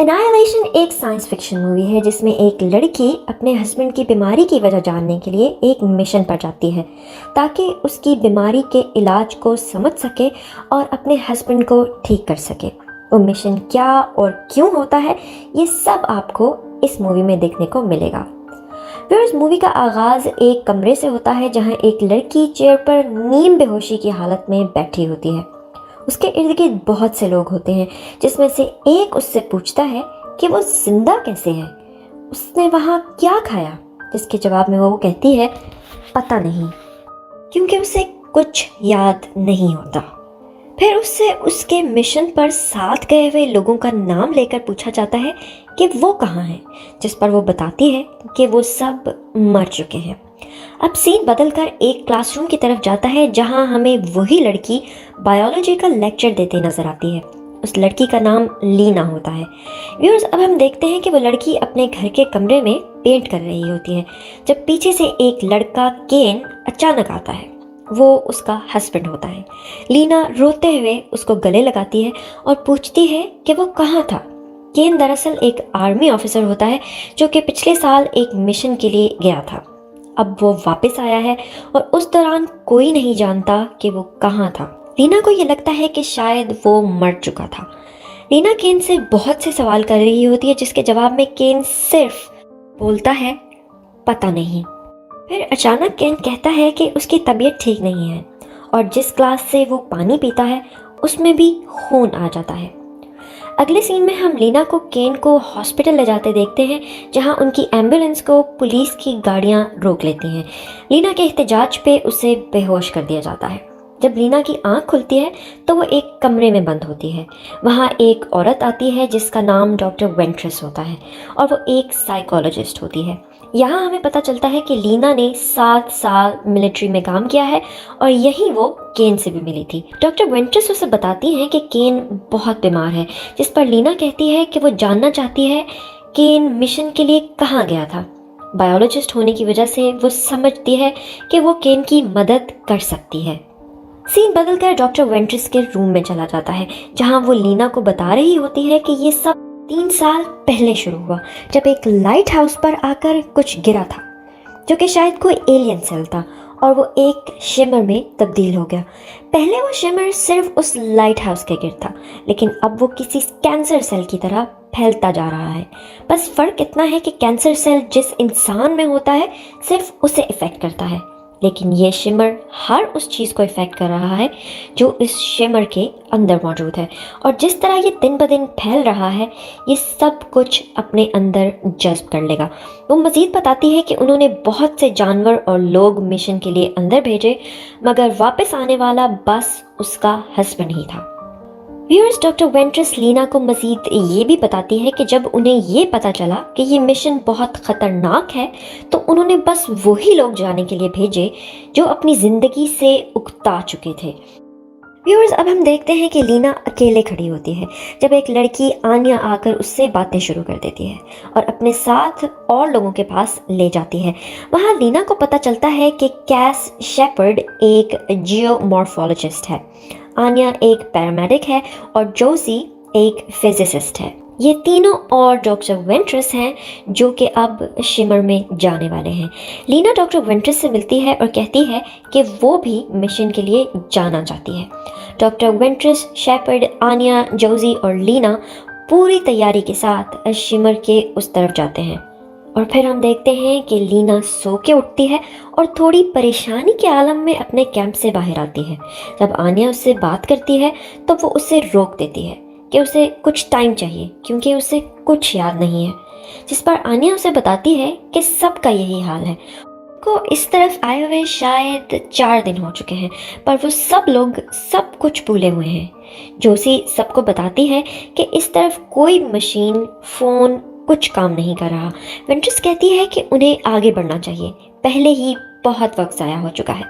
Annihilation एक science fiction movie है जिसमें एक लड़की अपने हस्बैंड की बीमारी की वजह जानने के लिए एक मिशन पर जाती है ताकि उसकी बीमारी के इलाज को समझ सके और अपने हस्बैंड को ठीक कर सके। वो मिशन क्या और क्यों होता है, ये सब आपको इस मूवी में देखने को मिलेगा। फिर इस मूवी का आगाज़ एक कमरे से होता है जहां एक लड़की चेयर पर नीम बेहोशी की हालत में बैठी होती है। उसके इर्द गिर्द बहुत से लोग होते हैं जिसमें से एक उससे पूछता है कि वो जिंदा कैसे है, उसने वहाँ क्या खाया, जिसके जवाब में वो कहती है पता नहीं, क्योंकि उसे कुछ याद नहीं होता। फिर उससे उसके मिशन पर साथ गए हुए लोगों का नाम लेकर पूछा जाता है कि वो कहाँ हैं, जिस पर वो बताती है कि वो सब मर चुके हैं। अब सीन बदलकर एक क्लासरूम की तरफ जाता है जहां हमें वही लड़की बायोलॉजी का लेक्चर देते नजर आती है। उस लड़की का नाम लीना होता है। व्यूअर्स, अब हम देखते हैं कि वो लड़की अपने घर के कमरे में पेंट कर रही होती है जब पीछे से एक लड़का केन अचानक आता है। वो उसका हस्बैंड होता है। लीना रोते हुए उसको गले लगाती है और पूछती है कि वो कहाँ था। केन दरअसल एक आर्मी ऑफिसर होता है जो कि पिछले साल एक मिशन के लिए गया था। अब वो वापस आया है और उस दौरान कोई नहीं जानता कि वो कहाँ था। लीना को ये लगता है कि शायद वो मर चुका था। लीना केन से बहुत से सवाल कर रही होती है जिसके जवाब में केन सिर्फ बोलता है पता नहीं। फिर अचानक केन कहता है कि उसकी तबीयत ठीक नहीं है और जिस ग्लास से वो पानी पीता है उसमें भी खून आ जाता है। अगले सीन में हम लीना को केन को हॉस्पिटल ले जाते देखते हैं जहां उनकी एम्बुलेंस को पुलिस की गाड़ियां रोक लेती हैं। लीना के एहतजाज पे उसे बेहोश कर दिया जाता है। जब लीना की आंख खुलती है तो वो एक कमरे में बंद होती है। वहाँ एक औरत आती है जिसका नाम डॉक्टर वेंट्रेस होता है और वो एक साइकोलॉजिस्ट होती है। यहाँ हमें पता चलता है कि लीना ने 7 साल मिलिट्री में काम किया है और यही वो केन से भी मिली थी। डॉक्टर वेंट्रेस उसे बताती हैं कि केन बहुत बीमार है, जिस पर लीना कहती है कि वो जानना चाहती है केन मिशन के लिए कहाँ गया था। बायोलॉजिस्ट होने की वजह से वो समझती है कि वो केन की मदद कर सकती है। सीन बदलकर डॉक्टर वेंट्रेस के रूम में चला जाता है जहां वो लीना को बता रही होती है कि ये सब 3 साल पहले शुरू हुआ जब एक लाइट हाउस पर आकर कुछ गिरा था जो कि शायद कोई एलियन सेल था और वो एक शिमर में तब्दील हो गया। पहले वो शिमर सिर्फ उस लाइट हाउस के गिर्द था, लेकिन अब वो किसी कैंसर सेल की तरह फैलता जा रहा है। बस फर्क इतना है कि कैंसर सेल जिस इंसान में होता है सिर्फ उसे इफेक्ट करता है, लेकिन ये शिमर हर उस चीज़ को इफेक्ट कर रहा है जो इस शिमर के अंदर मौजूद है। और जिस तरह ये दिन ब दिन फैल रहा है ये सब कुछ अपने अंदर जज्ब कर लेगा। वो मज़ीद बताती है कि उन्होंने बहुत से जानवर और लोग मिशन के लिए अंदर भेजे, मगर वापस आने वाला बस उसका हस्बैंड ही था। व्यूअर्स, डॉक्टर वेंट्रेस लीना को मज़ीद ये भी बताती है कि जब उन्हें ये पता चला कि ये मिशन बहुत ख़तरनाक है तो उन्होंने बस वही लोग जाने के लिए भेजे जो अपनी ज़िंदगी से उकता चुके थे। व्यूअर्स, अब हम देखते हैं कि लीना अकेले खड़ी होती है जब एक लड़की आन्या आकर उससे बातें शुरू कर देती है और अपने साथ और लोगों के पास ले जाती है। वहाँ लीना को पता चलता है कि कैस शेपर्ड एक जियोमॉर्फोलॉजिस्ट है, आन्या एक पैरामेडिक है और जोसी एक फिजिसिस्ट है। ये तीनों और डॉक्टर वेंट्रेस हैं जो कि अब शिमर में जाने वाले हैं। लीना डॉक्टर वेंट्रेस से मिलती है और कहती है कि वो भी मिशन के लिए जाना चाहती है। डॉक्टर वेंट्रेस, शेपर्ड, आन्या, जोसी और लीना पूरी तैयारी के साथ शिमर के उस तरफ जाते हैं और फिर हम देखते हैं कि लीना सो के उठती है और थोड़ी परेशानी के आलम में अपने कैंप से बाहर आती है। जब आन्या उससे बात करती है तो वो उसे रोक देती है कि उसे कुछ टाइम चाहिए क्योंकि उसे कुछ याद नहीं है, जिस पर आन्या उसे बताती है कि सबका यही हाल है। को इस तरफ आए हुए शायद 4 दिन हो चुके हैं पर वो सब लोग सब कुछ भूले हुए हैं। जोसी सबको बताती है कि इस तरफ कोई मशीन, फ़ोन कुछ काम नहीं कर रहा। वेंट्रेस कहती है कि उन्हें आगे बढ़ना चाहिए, पहले ही बहुत वक्त ज़ाया हो चुका है।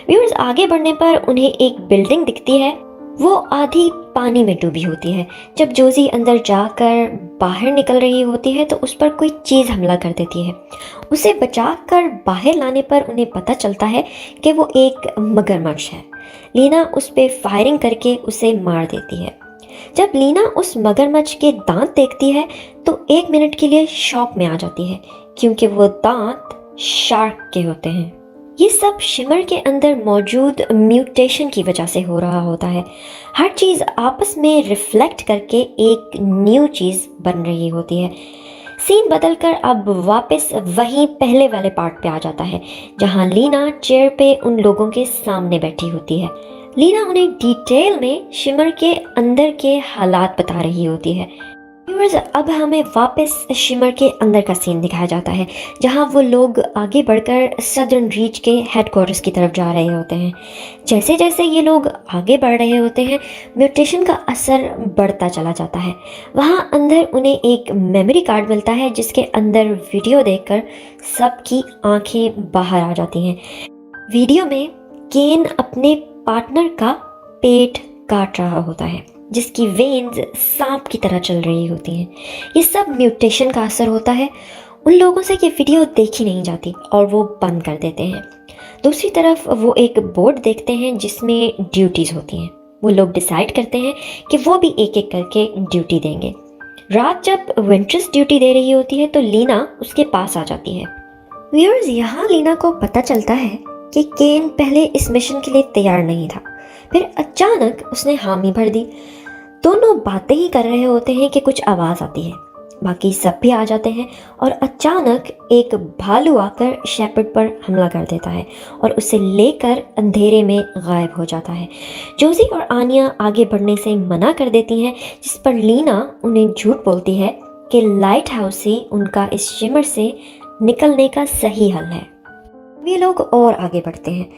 व्यूअर्स, आगे बढ़ने पर उन्हें एक बिल्डिंग दिखती है, वो आधी पानी में डूबी होती है। जब जोसी अंदर जाकर बाहर निकल रही होती है तो उस पर कोई चीज़ हमला कर देती है। उसे बचाकर बाहर लाने पर उन्हें पता चलता है कि वो एक मगरमच्छ है। लीना उस पर फायरिंग करके उसे मार देती है। जब लीना उस मगरमच्छ के दांत देखती है तो 1 मिनट के लिए शॉक में आ जाती है, क्योंकि वो दांत शार्क के होते हैं। ये सब शिमर के अंदर मौजूद म्यूटेशन की वजह से हो रहा होता है। हर चीज़ आपस में रिफ्लेक्ट करके एक न्यू चीज़ बन रही होती है। सीन बदलकर अब वापस वहीं पहले वाले पार्ट पे आ जाता है, जहां लीना चेयर पे उन लोगों के सामने बैठी होती है। लीना उन्हें डिटेल में शिमर के अंदर के हालात बता रही होती है। व्यूअर्स, अब हमें वापस शिमर के अंदर का सीन दिखाया जाता है, जहां वो लोग आगे बढ़कर सदर्न रीच के हेडक्वार्टर्स की तरफ जा रहे होते हैं। जैसे जैसे ये लोग आगे बढ़ रहे होते हैं, म्यूटेशन का असर बढ़ता चला जाता है। वहां अंदर उन्हें एक मेमोरी कार्ड मिलता है, जिसके अंदर वीडियो देखकर सबकी आंखें बाहर आ जाती हैं। वीडियो में केन अपने पार्टनर का पेट काट रहा होता है, जिसकी वेन्स सांप की तरह चल रही होती हैं। ये सब म्यूटेशन का असर होता है। उन लोगों से ये वीडियो देखी नहीं जाती और वो बंद कर देते हैं। दूसरी तरफ वो एक बोर्ड देखते हैं जिसमें ड्यूटीज़ होती हैं। वो लोग डिसाइड करते हैं कि वो भी एक एक करके ड्यूटी देंगे। रात जब वेंट्रेस ड्यूटी दे रही होती है तो लीना उसके पास आ जाती है। व्यूअर्स, यहाँ लीना को पता चलता है कि केन पहले इस मिशन के लिए तैयार नहीं था, फिर अचानक उसने हामी भर दी। दोनों बातें ही कर रहे होते हैं कि कुछ आवाज़ आती है। बाकी सब भी आ जाते हैं और अचानक एक भालू आकर शेपर्ड पर हमला कर देता है और उसे लेकर अंधेरे में गायब हो जाता है। जोजी और आनिया आगे बढ़ने से मना कर देती हैं, जिस पर लीना उन्हें झूठ बोलती है कि लाइट हाउस ही उनका इस शिमर से निकलने का सही हल है। वे लोग और आगे बढ़ते हैं।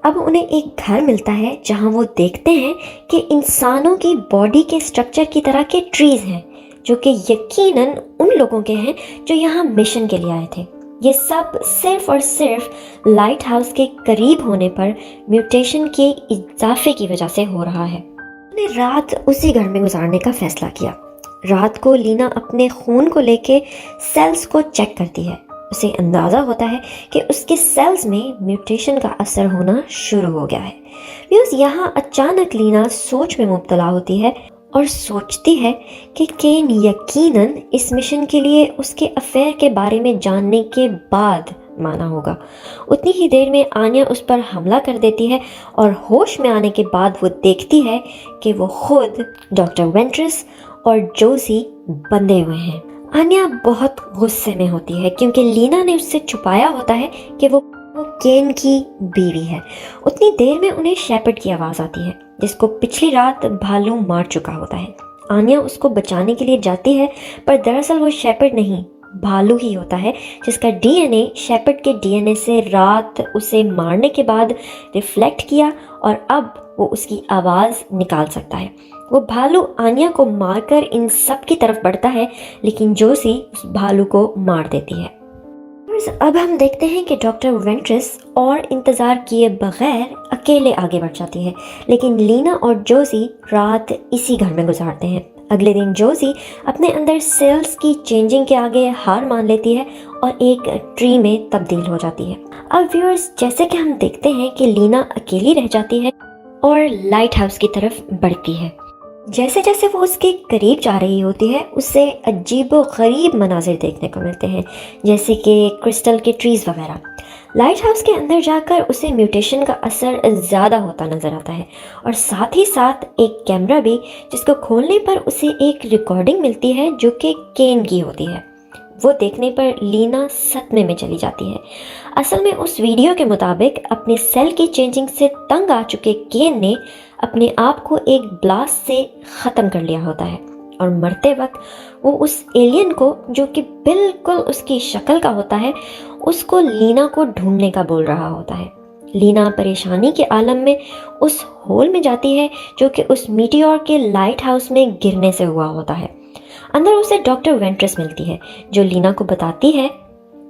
अब उन्हें एक घर मिलता है जहां वो देखते हैं कि इंसानों की बॉडी के स्ट्रक्चर की तरह के ट्रीज हैं, जो कि यकीनन उन लोगों के हैं जो यहाँ मिशन के लिए आए थे। ये सब सिर्फ और सिर्फ लाइट हाउस के करीब होने पर म्यूटेशन के इजाफे की वजह से हो रहा है। उन्हें रात उसी घर में गुजारने का फैसला किया। रात को लीना अपने खून को लेके सेल्स को चेक करती है। उसे अंदाज़ा होता है कि उसके सेल्स में म्यूटेशन का असर होना शुरू हो गया है। व्यूअर्स, यहाँ अचानक लीना सोच में मुब्तला होती है और सोचती है कि केन यकीनन इस मिशन के लिए उसके अफेयर के बारे में जानने के बाद माना होगा। उतनी ही देर में आनिया उस पर हमला कर देती है और होश में आने के बाद वो देखती है कि वो खुद डॉक्टर वेंट्रेस और जोजी बंधे हुए हैं। आनिया बहुत गुस्से में होती है क्योंकि लीना ने उससे छुपाया होता है कि वो केन की बीवी है। उतनी देर में उन्हें शेपर्ड की आवाज़ आती है, जिसको पिछली रात भालू मार चुका होता है। आनिया उसको बचाने के लिए जाती है, पर दरअसल वो शेपर्ड नहीं, भालू ही होता है, जिसका डीएनए शेपर्ड के डीएनए से रात उसे मारने के बाद रिफ्लेक्ट किया और अब वो उसकी आवाज़ निकाल सकता है। वो भालू आनिया को मारकर इन सब की तरफ बढ़ता है, लेकिन जोसी उस भालू को मार देती है। अब हम देखते हैं कि डॉक्टर वेंट्रेस और इंतज़ार किए बगैर अकेले आगे बढ़ जाती है, लेकिन लीना और जोसी रात इसी घर में गुजारते हैं। अगले दिन जोसी अपने अंदर सेल्स की चेंजिंग के आगे हार मान लेती है और एक ट्री में तब्दील हो जाती है। अब व्यूअर्स, जैसे कि हम देखते हैं कि लीना अकेली रह जाती है और लाइट हाउस की तरफ बढ़ती है। जैसे जैसे वो उसके करीब जा रही होती है, उसे अजीबो गरीब मनाजिर देखने को मिलते हैं, जैसे कि क्रिस्टल के ट्रीज वगैरह। लाइट हाउस के अंदर जाकर उसे म्यूटेशन का असर ज़्यादा होता नज़र आता है और साथ ही साथ एक कैमरा भी, जिसको खोलने पर उसे एक रिकॉर्डिंग मिलती है जो कि केन की होती है। वो देखने पर लीना सदमे में चली जाती है। असल में उस वीडियो के मुताबिक अपने सेल की चेंजिंग से तंग आ चुके केन ने अपने आप को एक ब्लास्ट से ख़त्म कर लिया होता है और मरते वक्त वो उस एलियन को, जो कि बिल्कुल उसकी शक्ल का होता है, उसको लीना को ढूंढने का बोल रहा होता है। लीना परेशानी के आलम में उस होल में जाती है जो कि उस मीटियोर के लाइट हाउस में गिरने से हुआ होता है। अंदर उसे डॉक्टर वेंट्रेस मिलती है, जो लीना को बताती है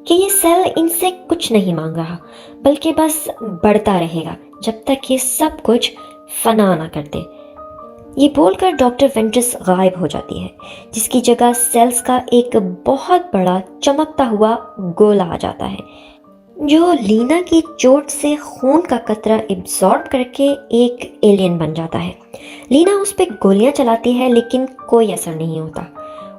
कि ये सेल इनसे कुछ नहीं मांग रहा, बल्कि बस बढ़ता रहेगा जब तक ये सब कुछ फना ना कर दे। ये बोलकर डॉक्टर वेंट्रेस गायब हो जाती है, जिसकी जगह सेल्स का एक बहुत बड़ा चमकता हुआ गोला आ जाता है, जो लीना की चोट से खून का कतरा एब्जॉर्ब करके एक एलियन बन जाता है। लीना उस पर गोलियां चलाती है लेकिन कोई असर नहीं होता।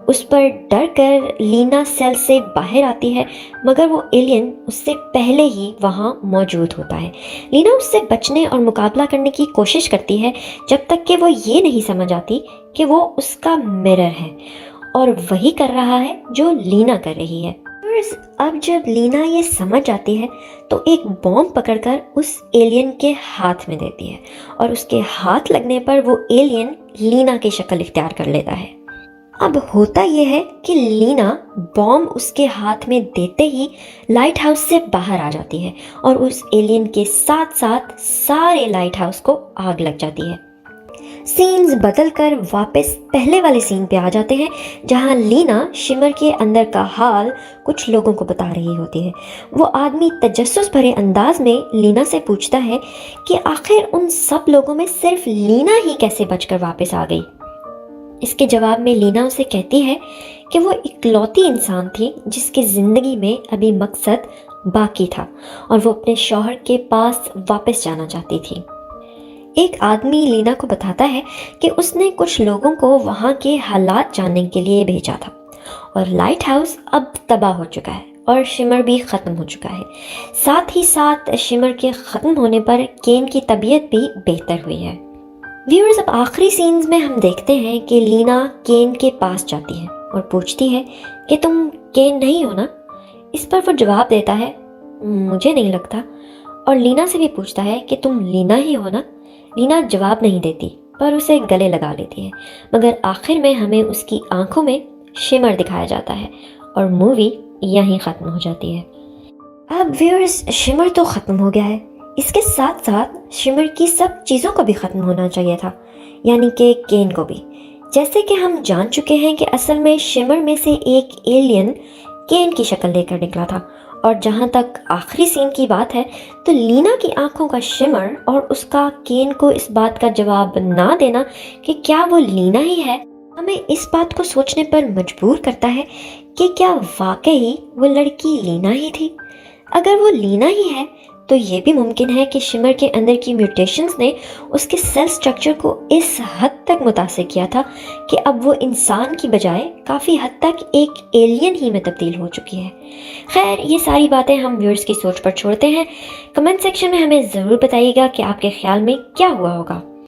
उस पर डर कर लीना सेल से बाहर आती है, मगर वो एलियन उससे पहले ही वहाँ मौजूद होता है। लीना उससे बचने और मुकाबला करने की कोशिश करती है जब तक कि वो ये नहीं समझ आती कि वो उसका मिरर है और वही कर रहा है जो लीना कर रही है। अब जब लीना ये समझ आती है तो एक बॉम्ब पकड़कर उस एलियन के हाथ में देती है और उसके हाथ लगने पर वो एलियन लीना की शक्ल इख्तियार कर लेता है। अब होता यह है कि लीना बॉम्ब उसके हाथ में देते ही लाइट हाउस से बाहर आ जाती है और उस एलियन के साथ साथ सारे लाइट हाउस को आग लग जाती है। सीन्स बदलकर वापस पहले वाले सीन पे आ जाते हैं, जहां लीना शिमर के अंदर का हाल कुछ लोगों को बता रही होती है। वो आदमी तजस्सुस भरे अंदाज में लीना से पूछता है कि आखिर उन सब लोगों में सिर्फ लीना ही कैसे बचकर वापस आ गई। इसके जवाब में लीना उसे कहती है कि वो इकलौती इंसान थी जिसकी ज़िंदगी में अभी मकसद बाकी था और वो अपने शौहर के पास वापस जाना चाहती थी। एक आदमी लीना को बताता है कि उसने कुछ लोगों को वहाँ के हालात जानने के लिए भेजा था और लाइट हाउस अब तबाह हो चुका है और शिमर भी ख़त्म हो चुका है। साथ ही साथ शिमर के ख़त्म होने पर केन की तबीयत भी बेहतर हुई है। व्यूअर्स, अब आखिरी सीन्स में हम देखते हैं कि लीना केन के पास जाती है और पूछती है कि तुम केन नहीं हो ना। इस पर वो जवाब देता है मुझे नहीं लगता, और लीना से भी पूछता है कि तुम लीना ही हो ना। लीना जवाब नहीं देती पर उसे गले लगा लेती है, मगर आखिर में हमें उसकी आंखों में शिमर दिखाया जाता है और मूवी यहीं ख़त्म हो जाती है। अब व्यूअर्स, शिमर तो ख़त्म हो गया है, इसके साथ साथ शिमर की सब चीज़ों को भी ख़त्म होना चाहिए था, यानी कि केन को भी। जैसे कि हम जान चुके हैं कि असल में शिमर में से एक एलियन केन की शक्ल लेकर निकला था, और जहाँ तक आखिरी सीन की बात है तो लीना की आंखों का शिमर और उसका केन को इस बात का जवाब ना देना कि क्या वो लीना ही है, हमें इस बात को सोचने पर मजबूर करता है कि क्या वाकई वो लड़की लीना ही थी। अगर वो लीना ही है तो ये भी मुमकिन है कि शिमर के अंदर की म्यूटेशंस ने उसके सेल स्ट्रक्चर को इस हद तक मुतासिर किया था कि अब वो इंसान की बजाय काफ़ी हद तक एक एलियन ही में तब्दील हो चुकी है। खैर, ये सारी बातें हम व्यूअर्स की सोच पर छोड़ते हैं। कमेंट सेक्शन में हमें ज़रूर बताइएगा कि आपके ख्याल में क्या हुआ होगा।